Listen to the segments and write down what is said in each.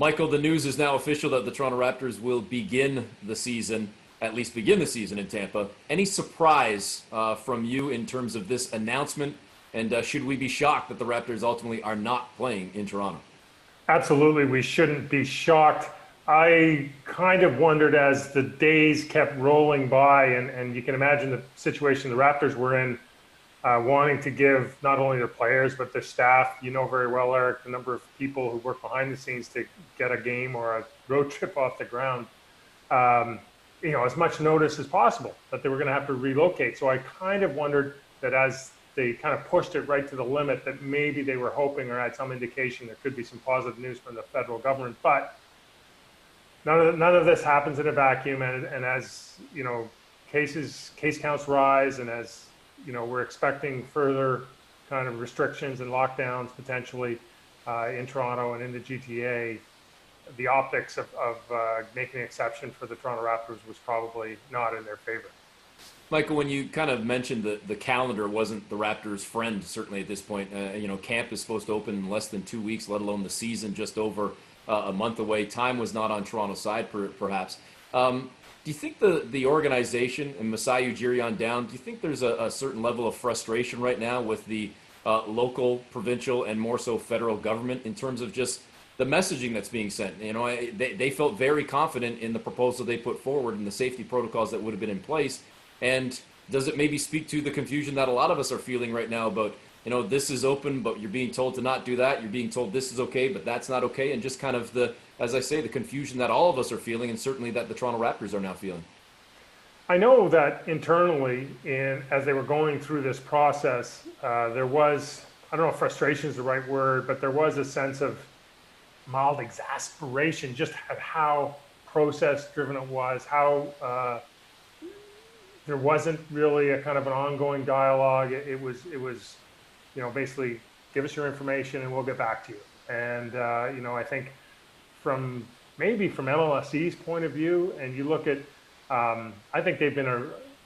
Michael, the news is now official that the Toronto Raptors will begin the season, at least begin the season in Tampa. Any surprise from you in terms of this announcement? And should we be shocked that the Raptors ultimately are not playing in Toronto? Absolutely, we shouldn't be shocked. I kind of wondered as the days kept rolling by, and you can imagine the situation the Raptors were in, wanting to give not only their players, but their staff, you know very well, Eric, the number of people who work behind the scenes to get a game or a road trip off the ground, as much notice as possible that they were going to have to relocate. So I kind of wondered that as they kind of pushed it right to the limit, that maybe they were hoping or had some indication there could be some positive news from the federal government. But none of this happens in a vacuum. And as, case counts rise, and as, we're expecting further kind of restrictions and lockdowns potentially in Toronto and in the GTA, the optics of making an exception for the Toronto Raptors was probably not in their favor. Michael, when you kind of mentioned the calendar wasn't the Raptors' friend, certainly at this point, camp is supposed to open in less than 2 weeks, let alone the season just over a month away. Time was not on Toronto's side, perhaps. Do you think the organization, and Masai Ujiri on down, do you think there's a certain level of frustration right now with the local, provincial, and more so federal government in terms of just the messaging that's being sent? They felt very confident in the proposal they put forward and the safety protocols that would have been in place. And does it maybe speak to the confusion that a lot of us are feeling right now about, this is open, but you're being told to not do that. You're being told this is okay, but that's not okay. And just kind of as I say, the confusion that all of us are feeling, and certainly that the Toronto Raptors are now feeling. I know that internally, as they were going through this process, there was, I don't know if frustration is the right word, but there was a sense of mild exasperation just at how process-driven it was, how there wasn't really a kind of an ongoing dialogue. It was, basically give us your information and we'll get back to you. And, I think from MLSE's point of view, and you look at, I think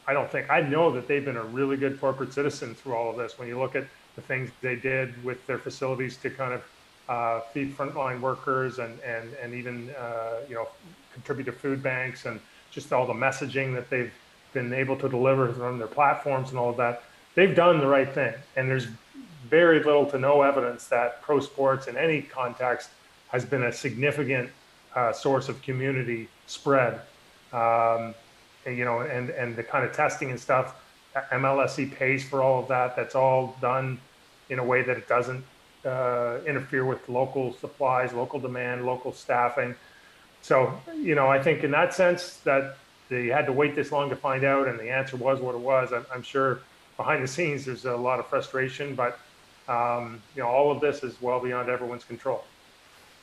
I know that they've been a really good corporate citizen through all of this. When you look at the things they did with their facilities to kind of feed frontline workers and even, contribute to food banks, and just all the messaging that they've been able to deliver on their platforms and all of that, they've done the right thing. And there's very little to no evidence that pro sports in any context has been a significant source of community spread. And the kind of testing and stuff, MLSE pays for all of that. That's all done in a way that it doesn't interfere with local supplies, local demand, local staffing. So, I think in that sense that they had to wait this long to find out, and the answer was what it was. I'm sure behind the scenes there's a lot of frustration, but all of this is well beyond everyone's control.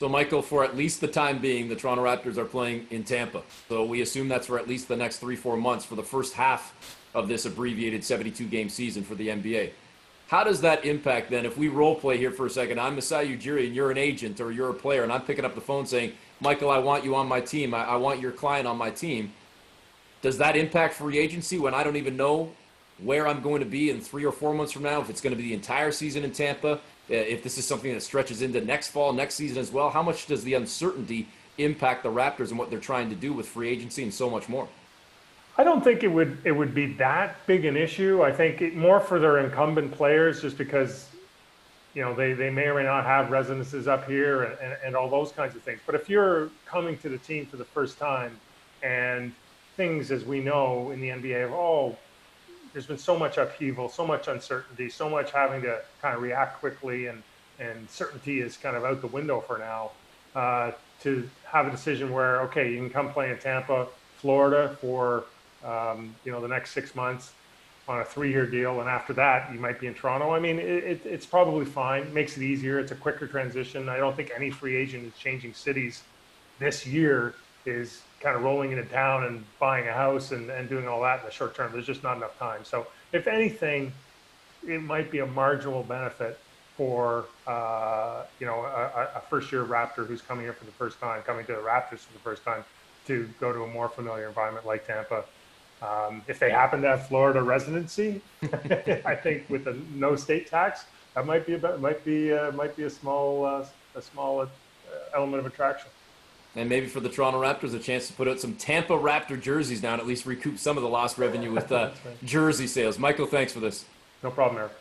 So, Michael, for at least the time being, the Toronto Raptors are playing in Tampa. So we assume that's for at least the next 3-4 months for the first half of this abbreviated 72-game season for the NBA. How does that impact then, if we role play here for a second? I'm Masai Ujiri and you're an agent or you're a player, and I'm picking up the phone saying, Michael, I want you on my team. I want your client on my team. Does that impact free agency when I don't even know where I'm going to be in 3 or 4 months from now? If it's going to be the entire season in Tampa, if this is something that stretches into next fall, next season as well, how much does the uncertainty impact the Raptors and what they're trying to do with free agency and so much more? I don't think it would be that big an issue. I think more for their incumbent players, just because they may or may not have residences up here and all those kinds of things. But if you're coming to the team for the first time, and things, as we know in the NBA, there's been so much upheaval, so much uncertainty, so much having to kind of react quickly, and certainty is kind of out the window for now. To have a decision where, okay, you can come play in Tampa, Florida for the next 6 months on a 3-year deal, and after that you might be in Toronto. I mean, it's probably fine. It makes it easier. It's a quicker transition. I don't think any free agent is changing cities this year is kind of rolling into town and buying a house and doing all that in the short term. There's just not enough time. So if anything, it might be a marginal benefit for a first-year Raptor who's coming here for the first time, coming to the Raptors for the first time, to go to a more familiar environment like Tampa. If they happen to have Florida residency, I think with a no state tax, that might be a small element of attraction. And maybe for the Toronto Raptors, a chance to put out some Tampa Raptor jerseys now and at least recoup some of the lost revenue with That's right. jersey sales. Michael, thanks for this. No problem, Eric.